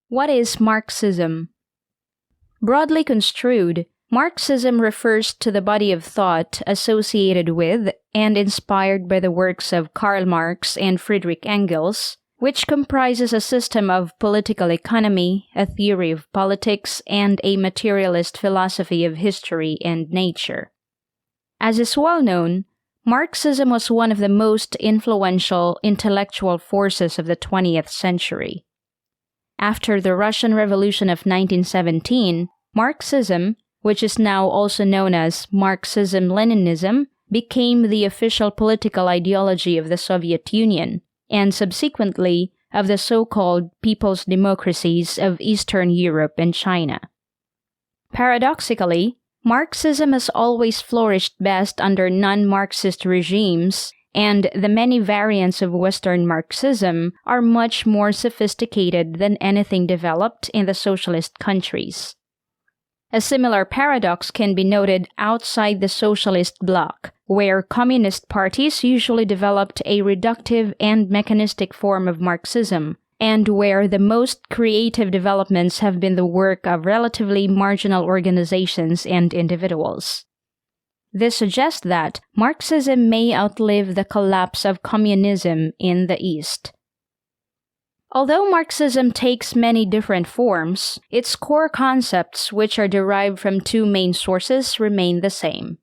What is Marxism? Broadly construed, Marxism refers to the body of thought associated with and inspired by the works of Karl Marx and Friedrich Engels, which comprises a system of political economy, a theory of politics, and a materialist philosophy of history and nature. As is well known, Marxism was one of the most influential intellectual forces of the 20th century. After the Russian Revolution of 1917, Marxism, which is now also known as Marxism-Leninism, became the official political ideology of the Soviet Union, and subsequently of the so-called People's Democracies of Eastern Europe and China. Paradoxically, Marxism has always flourished best under non-Marxist regimes, and the many variants of Western Marxism are much more sophisticated than anything developed in the socialist countries. A similar paradox can be noted outside the socialist bloc, where communist parties usually developed a reductive and mechanistic form of Marxism, and where the most creative developments have been the work of relatively marginal organizations and individuals. This suggests that Marxism may outlive the collapse of communism in the East. Although Marxism takes many different forms, its core concepts, which are derived from two main sources, remain the same.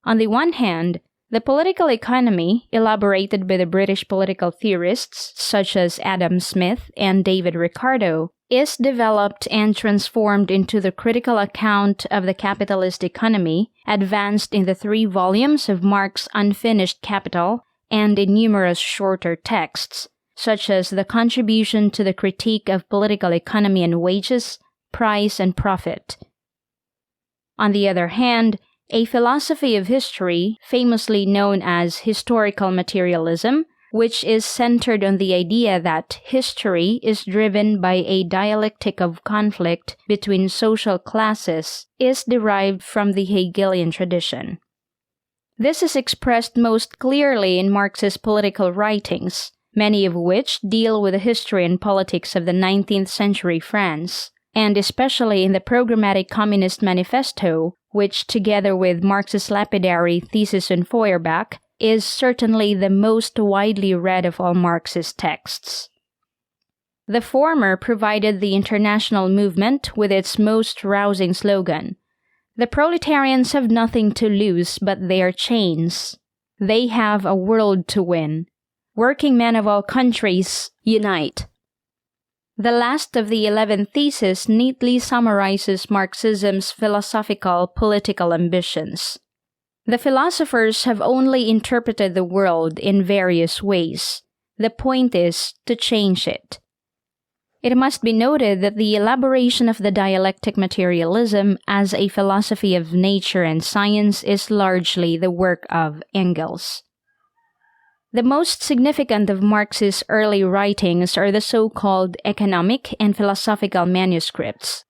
On the one hand, the political economy, elaborated by the British political theorists such as Adam Smith and David Ricardo, is developed and transformed into the critical account of the capitalist economy, advanced in the 3 volumes of Marx's Unfinished Capital and in numerous shorter texts, such as the Contribution to the Critique of Political Economy and Wages, Price and Profit. On the other hand, a philosophy of history, famously known as historical materialism, which is centered on the idea that history is driven by a dialectic of conflict between social classes, is derived from the Hegelian tradition. This is expressed most clearly in Marxist political writings, many of which deal with the history and politics of the 19th century France, and especially in the Programmatic Communist Manifesto, which, together with Marx's lapidary Thesis on Feuerbach, is certainly the most widely read of all Marxist texts. The former provided the international movement with its most rousing slogan, "The proletarians have nothing to lose but their chains. They have a world to win. Working men of all countries, unite." The last of the 11 theses neatly summarizes Marxism's philosophical political ambitions. The philosophers have only interpreted the world in various ways. The point is to change it. It must be noted that the elaboration of the dialectic materialism as a philosophy of nature and science is largely the work of Engels. The most significant of Marx's early writings are the so-called economic and philosophical manuscripts.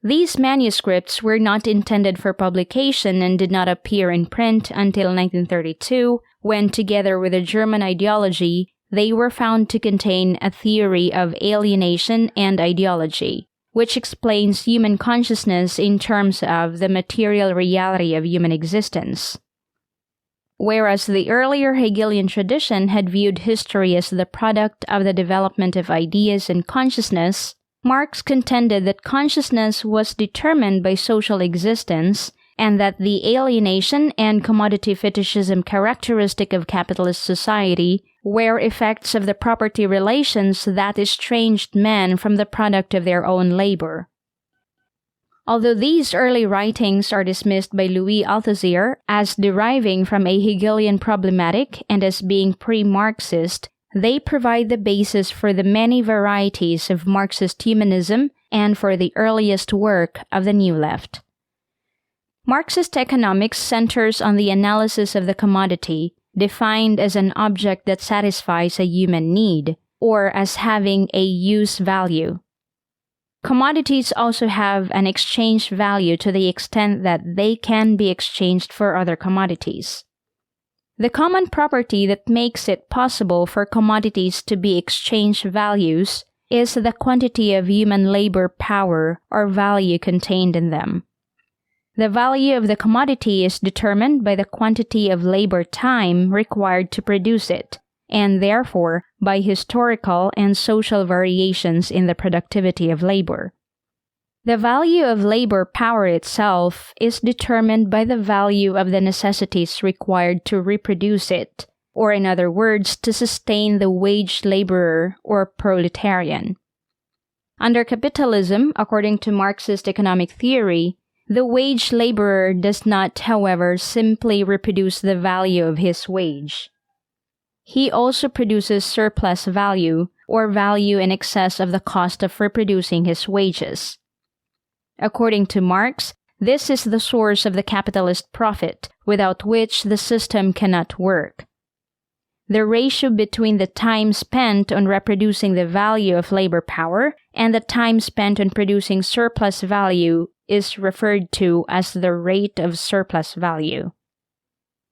These manuscripts were not intended for publication and did not appear in print until 1932, when, together with the German ideology, they were found to contain a theory of alienation and ideology, which explains human consciousness in terms of the material reality of human existence. Whereas the earlier Hegelian tradition had viewed history as the product of the development of ideas and consciousness, Marx contended that consciousness was determined by social existence and that the alienation and commodity fetishism characteristic of capitalist society were effects of the property relations that estranged men from the product of their own labor. Although these early writings are dismissed by Louis Althusser as deriving from a Hegelian problematic and as being pre-Marxist, they provide the basis for the many varieties of Marxist humanism and for the earliest work of the New Left. Marxist economics centers on the analysis of the commodity, defined as an object that satisfies a human need, or as having a use value. Commodities also have an exchange value to the extent that they can be exchanged for other commodities. The common property that makes it possible for commodities to be exchange values is the quantity of human labor power or value contained in them. The value of the commodity is determined by the quantity of labor time required to produce it, and therefore by historical and social variations in the productivity of labor. The value of labor power itself is determined by the value of the necessities required to reproduce it, or in other words, to sustain the wage laborer or proletarian. Under capitalism, according to Marxist economic theory, the wage laborer does not, however, simply reproduce the value of his wage. He also produces surplus value, or value in excess of the cost of reproducing his wages. According to Marx, this is the source of the capitalist profit, without which the system cannot work. The ratio between the time spent on reproducing the value of labor power and the time spent on producing surplus value is referred to as the rate of surplus value.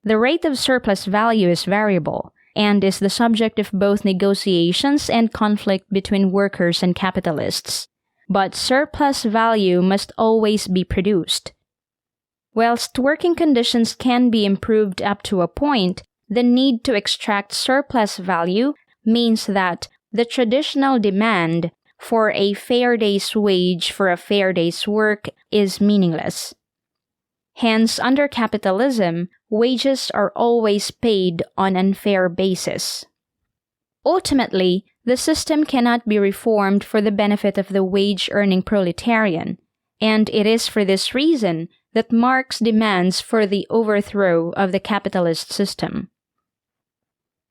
The rate of surplus value is variable and is the subject of both negotiations and conflict between workers and capitalists. But surplus value must always be produced. Whilst working conditions can be improved up to a point, the need to extract surplus value means that the traditional demand for a fair day's wage for a fair day's work is meaningless. Hence, under capitalism, wages are always paid on an unfair basis. Ultimately, the system cannot be reformed for the benefit of the wage-earning proletarian, and it is for this reason that Marx demands for the overthrow of the capitalist system.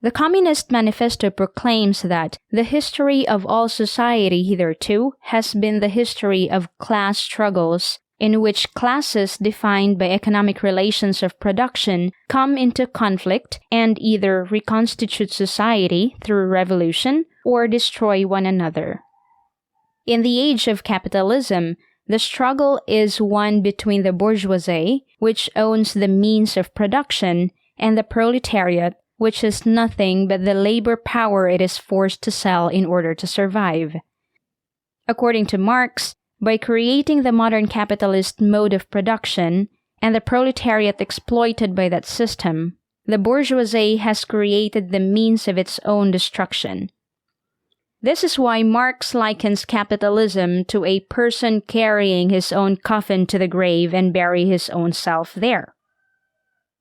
The Communist Manifesto proclaims that the history of all society hitherto has been the history of class struggles, in which classes defined by economic relations of production come into conflict and either reconstitute society through revolution or destroy one another. In the age of capitalism, the struggle is one between the bourgeoisie, which owns the means of production, and the proletariat, which is nothing but the labor power it is forced to sell in order to survive. According to Marx, by creating the modern capitalist mode of production and the proletariat exploited by that system, the bourgeoisie has created the means of its own destruction. This is why Marx likens capitalism to a person carrying his own coffin to the grave and bury his own self there.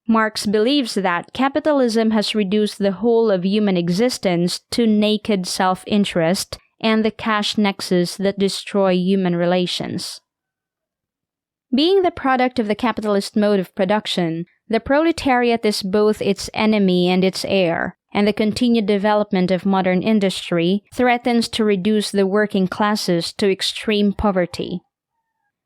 Marx believes that capitalism has reduced the whole of human existence to naked self-interest and the cash nexus that destroy human relations. Being the product of the capitalist mode of production, the proletariat is both its enemy and its heir, and the continued development of modern industry threatens to reduce the working classes to extreme poverty.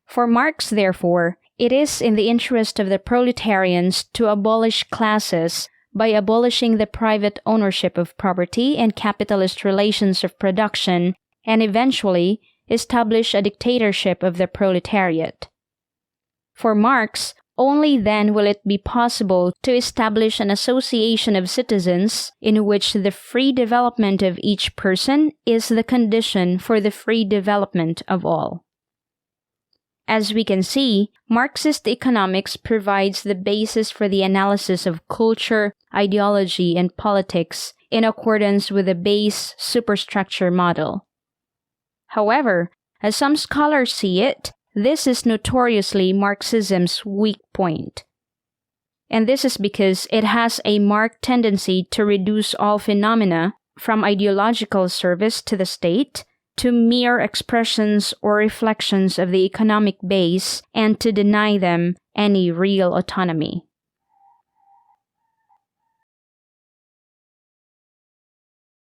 For Marx, therefore, it is in the interest of the proletarians to abolish classes by abolishing the private ownership of property and capitalist relations of production, and eventually establish a dictatorship of the proletariat. For Marx, only then will it be possible to establish an association of citizens in which the free development of each person is the condition for the free development of all. As we can see, Marxist economics provides the basis for the analysis of culture, ideology, and politics in accordance with the base superstructure model. However, as some scholars see it, this is notoriously Marxism's weak point. And this is because it has a marked tendency to reduce all phenomena from ideological service to the state to mere expressions or reflections of the economic base and to deny them any real autonomy.